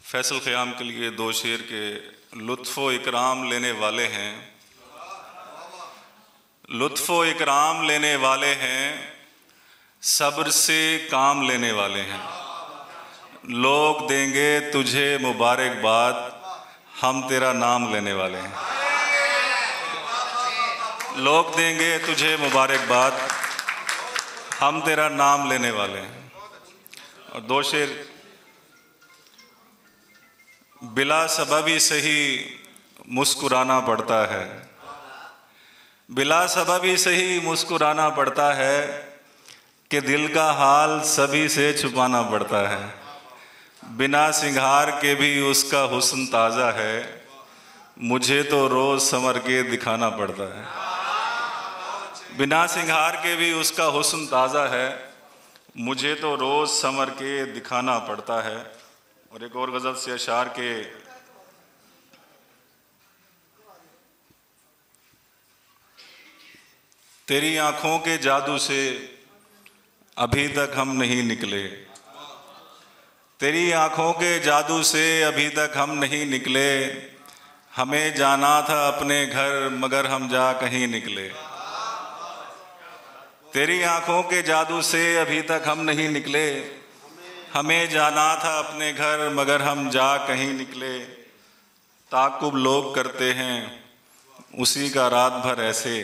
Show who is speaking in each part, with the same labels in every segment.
Speaker 1: फैसल ख़याम के लिए दो शेर के लुत्फ़ो इकराम लेने वाले हैं, लुत्फ़ो इकराम लेने वाले हैं, सब्र से काम लेने वाले हैं। लोग देंगे तुझे मुबारकबाद, हम तेरा नाम लेने वाले हैं। लोग देंगे तुझे मुबारकबाद, हम तेरा नाम लेने वाले हैं। और दो शेर बिला सबब ही सही मुस्कुराना पड़ता है, बिला सबब ही सही मुस्कुराना पड़ता है कि दिल का हाल सभी से छुपाना पड़ता है। बिना सिंगार के भी उसका हुस्न ताज़ा है, मुझे तो रोज़ संवर के दिखाना पड़ता है। बिना सिंगार के भी उसका हुस्न ताज़ा है, मुझे तो रोज़ संवर के दिखाना पड़ता है। और एक और गज़ल से अशार के तेरी आँखों के जादू से अभी तक हम नहीं निकले, तेरी आँखों के जादू से अभी तक हम नहीं निकले। हमें जाना था अपने घर मगर हम जा कहीं निकले। तेरी आँखों के जादू से अभी तक हम नहीं निकले, हमें जाना था अपने घर मगर हम जा कहीं निकले। ताक़ुब लोग करते हैं उसी का रात भर ऐसे,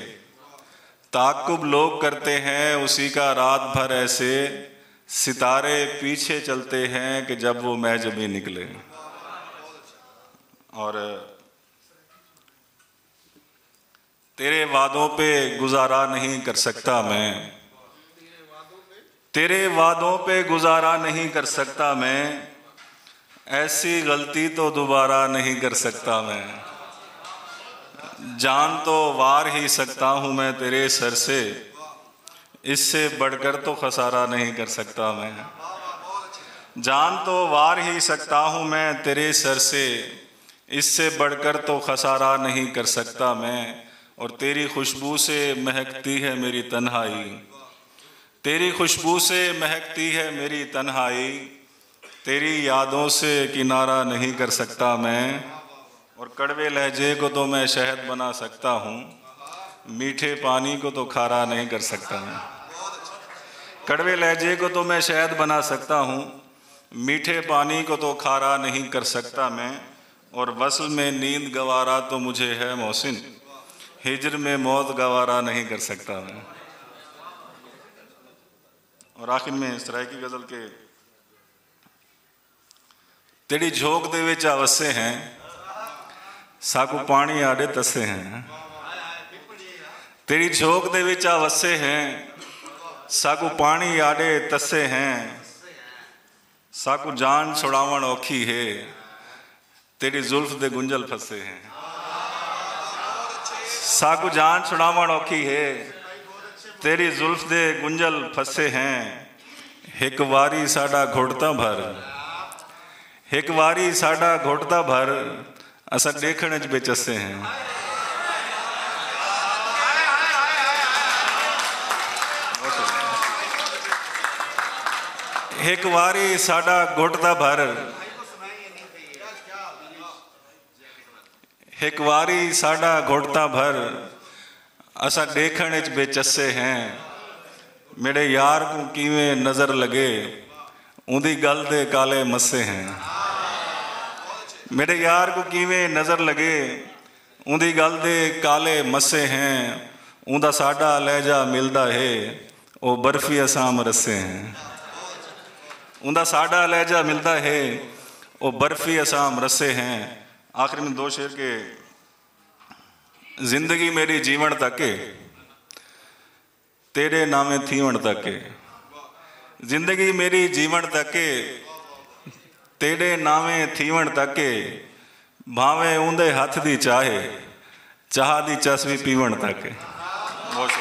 Speaker 1: ताक़ुब लोग करते हैं उसी का रात भर ऐसे, सितारे पीछे चलते हैं कि जब वो महजबी निकले। और तेरे वादों पे गुजारा नहीं कर सकता मैं, तेरे वादों पे गुजारा नहीं कर सकता मैं, ऐसी गलती तो दोबारा नहीं कर सकता मैं। जान तो वार ही सकता हूँ मैं तेरे सर से, इससे बढ़कर तो खसारा नहीं कर सकता मैं। जान तो वार ही सकता हूँ मैं तेरे सर से, इससे बढ़कर तो खसारा नहीं कर सकता मैं। और तेरी खुशबू से महकती है मेरी तन्हाई, तेरी खुशबू से महकती है मेरी तन्हाई, तेरी यादों से किनारा नहीं कर सकता मैं। और कड़वे लहजे को तो मैं शहद बना सकता हूँ, मीठे पानी को तो खारा नहीं कर सकता मैं। कड़वे लहजे को तो मैं शहद बना सकता हूँ, मीठे पानी को तो खारा नहीं कर सकता मैं। और वस्ल में नींद गवारा तो मुझे है मोहसिन, हिज्र में मौत गवारा नहीं कर सकता मैं। और आखिर में सराइकी गज़ल के तेरी झोंक दे विच वसे हैं, साकू पानी आड़े तसे हैं। तेरी झोंक दे विच वसे हैं, साकू पानी आड़े तसे हैं। साकू जान छुड़ावण औखी है, तेरी जुल्फ दे गुंजल फसे हैं। साकू जान छुड़ावण औखी है, तेरी जुल्फ दे गुंजल फसे हैं। एक वारी साडा घुटता भर, एक वारी साडा घुटता भर, असा देखण च बेचसे हैं। एक वारी साडा घुटता भर, एक वारी साडा घुटता भर, असा देखण च बेचसे हैं। मेरे यार को किवें नज़र लगे, उंदी गल दे काले मस्से हैं। मेरे यार को किवें नज़र लगे, उंदी गल दे काले मस्से हैं। उंदा साडा लहजा मिलदा है, ओ बर्फी असाम रस्से हैं। उंदा साडा लहजा मिलता है, ओ बर्फी असाम रस्से हैं। आखिर में दो शेर के जिंदगी मेरी जीवन तके, तेरे नामे थीवण तके। जिंदगी मेरी जीवन तके, तेरे नामे थीवण तके। भावे ऊंदे हथ दी चाहे, चाह दी चस भी पीवण तके। बहुत